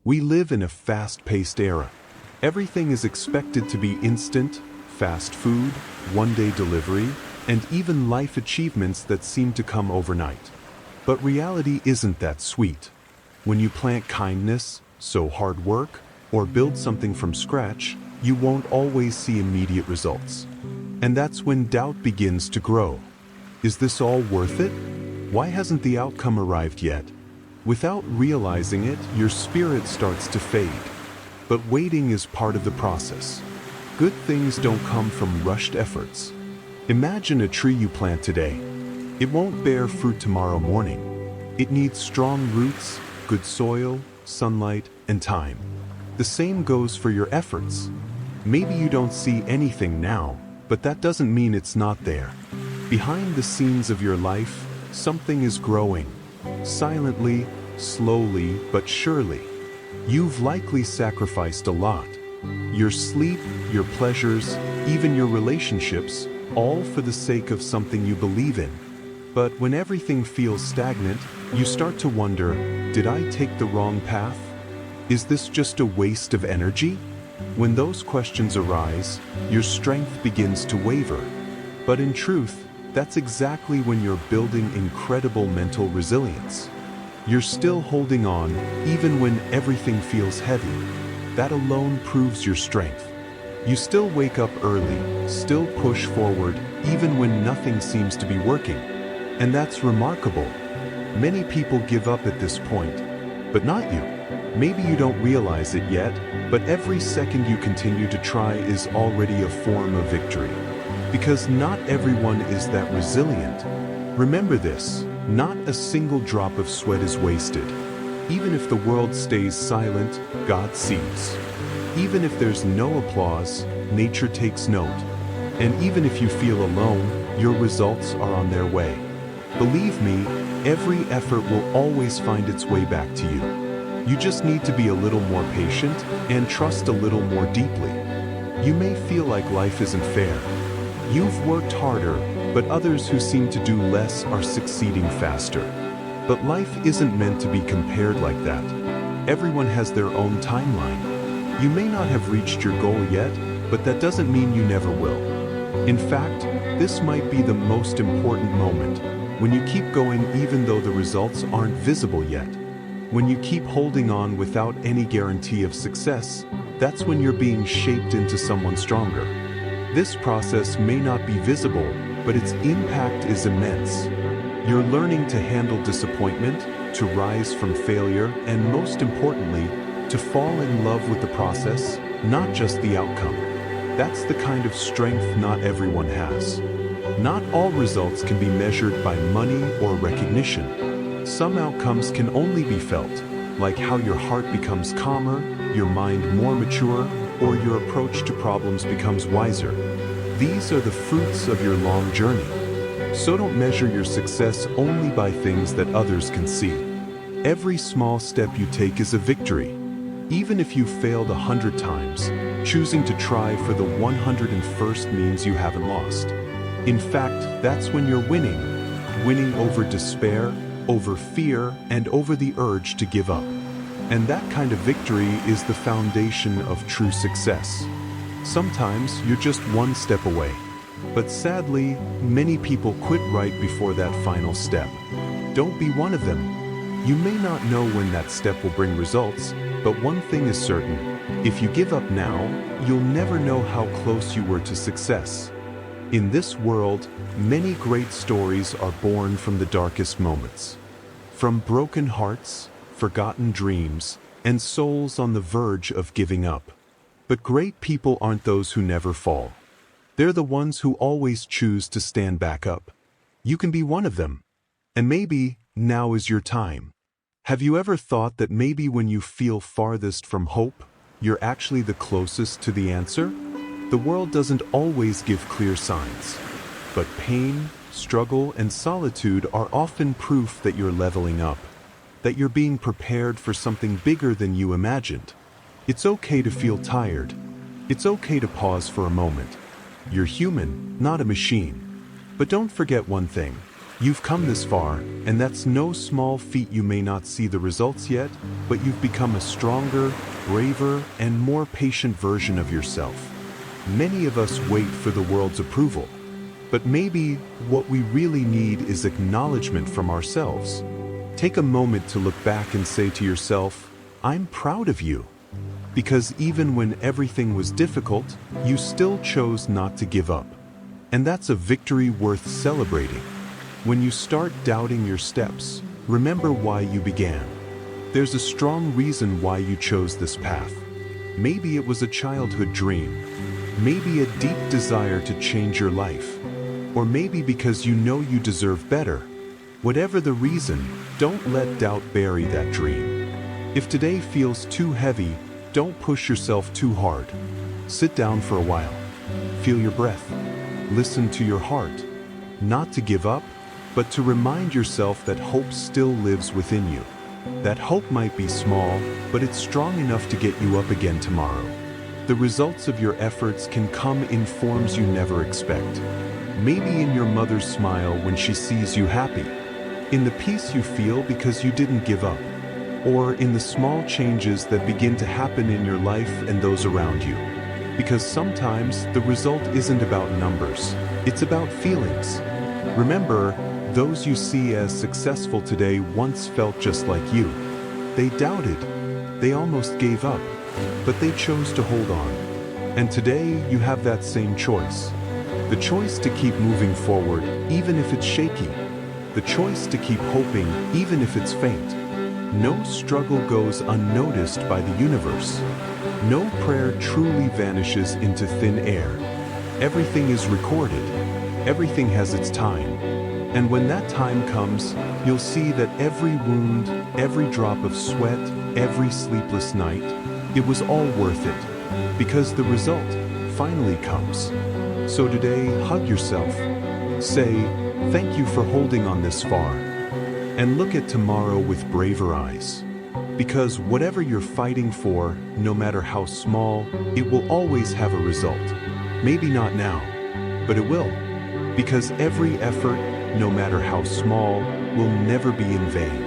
We live in a fast-paced era. Everything is expected to be instant, fast food, one-day delivery, and even life achievements that seem to come overnight. But reality isn't that sweet. When you plant kindness, sow hard work, or build something from scratch, you won't always see immediate results. And that's when doubt begins to grow. Is this all worth it? Why hasn't the outcome arrived yet? Without realizing it, your spirit starts to fade. But waiting is part of the process. Good things don't come from rushed efforts. Imagine a tree you plant today. It won't bear fruit tomorrow morning. It needs strong roots, good soil, sunlight, and time. The same goes for your efforts. Maybe you don't see anything now, but that doesn't mean it's not there. Behind the scenes of your life, something is growing. Silently, slowly, but surely. You've likely sacrificed a lot. Your sleep, your pleasures, even your relationships, all for the sake of something you believe in. But when everything feels stagnant, you start to wonder, did I take the wrong path? Is this just a waste of energy? When those questions arise, your strength begins to waver. But in truth, that's exactly when you're building incredible mental resilience. You're still holding on, even when everything feels heavy. That alone proves your strength. You still wake up early, still push forward, even when nothing seems to be working. And that's remarkable. Many people give up at this point, but not you. Maybe you don't realize it yet, but every second you continue to try is already a form of victory. Because not everyone is that resilient. Remember this, not a single drop of sweat is wasted. Even if the world stays silent, God sees. Even if there's no applause, nature takes note. And even if you feel alone, your results are on their way. Believe me, every effort will always find its way back to you. You just need to be a little more patient and trust a little more deeply. You may feel like life isn't fair. You've worked harder, but others who seem to do less are succeeding faster. But life isn't meant to be compared like that. Everyone has their own timeline. You may not have reached your goal yet, but that doesn't mean you never will. In fact, this might be the most important moment, when you keep going even though the results aren't visible yet. When you keep holding on without any guarantee of success, that's when you're being shaped into someone stronger. This process may not be visible, but its impact is immense. You're learning to handle disappointment, to rise from failure, and most importantly, to fall in love with the process, not just the outcome. That's the kind of strength not everyone has. Not all results can be measured by money or recognition. Some outcomes can only be felt, like how your heart becomes calmer, your mind more mature, or your approach to problems becomes wiser. These are the fruits of your long journey. So don't measure your success only by things that others can see. Every small step you take is a victory. Even if you failed 100 times, choosing to try for the 101st means you haven't lost. In fact, that's when you're winning. Winning over despair, over fear, and over the urge to give up. And that kind of victory is the foundation of true success. Sometimes you're just one step away. But sadly, many people quit right before that final step. Don't be one of them. You may not know when that step will bring results, but one thing is certain. If you give up now, you'll never know how close you were to success. In this world, many great stories are born from the darkest moments. From broken hearts, forgotten dreams, and souls on the verge of giving up. But great people aren't those who never fall. They're the ones who always choose to stand back up. You can be one of them. And maybe now is your time. Have you ever thought that maybe when you feel farthest from hope, you're actually the closest to the answer? The world doesn't always give clear signs. But pain, struggle, and solitude are often proof that you're leveling up. That you're being prepared for something bigger than you imagined. It's okay to feel tired. It's okay to pause for a moment. You're human, not a machine. But don't forget one thing. You've come this far, and that's no small feat. You may not see the results yet, but you've become a stronger, braver, and more patient version of yourself. Many of us wait for the world's approval, but maybe what we really need is acknowledgement from ourselves. Take a moment to look back and say to yourself, "I'm proud of you." Because even when everything was difficult, you still chose not to give up. And that's a victory worth celebrating. When you start doubting your steps, remember why you began. There's a strong reason why you chose this path. Maybe it was a childhood dream. Maybe a deep desire to change your life. Or maybe because you know you deserve better. Whatever the reason, don't let doubt bury that dream. If today feels too heavy, don't push yourself too hard. Sit down for a while. Feel your breath. Listen to your heart. Not to give up, but to remind yourself that hope still lives within you. That hope might be small, but it's strong enough to get you up again tomorrow. The results of your efforts can come in forms you never expect. Maybe in your mother's smile when she sees you happy, in the peace you feel because you didn't give up, or in the small changes that begin to happen in your life and those around you. Because sometimes the result isn't about numbers, it's about feelings. Remember, those you see as successful today once felt just like you. They doubted, they almost gave up, but they chose to hold on. And today you have that same choice. The choice to keep moving forward, even if it's shaky. The choice to keep hoping, even if it's faint. No struggle goes unnoticed by the universe. No prayer truly vanishes into thin air. Everything is recorded. Everything has its time. And when that time comes, you'll see that every wound, every drop of sweat, every sleepless night, it was all worth it. Because the result finally comes. So today, hug yourself. Say, "Thank you for holding on this far." And look at tomorrow with braver eyes. Because whatever you're fighting for, no matter how small, it will always have a result. Maybe not now, but it will. Because every effort, no matter how small, will never be in vain.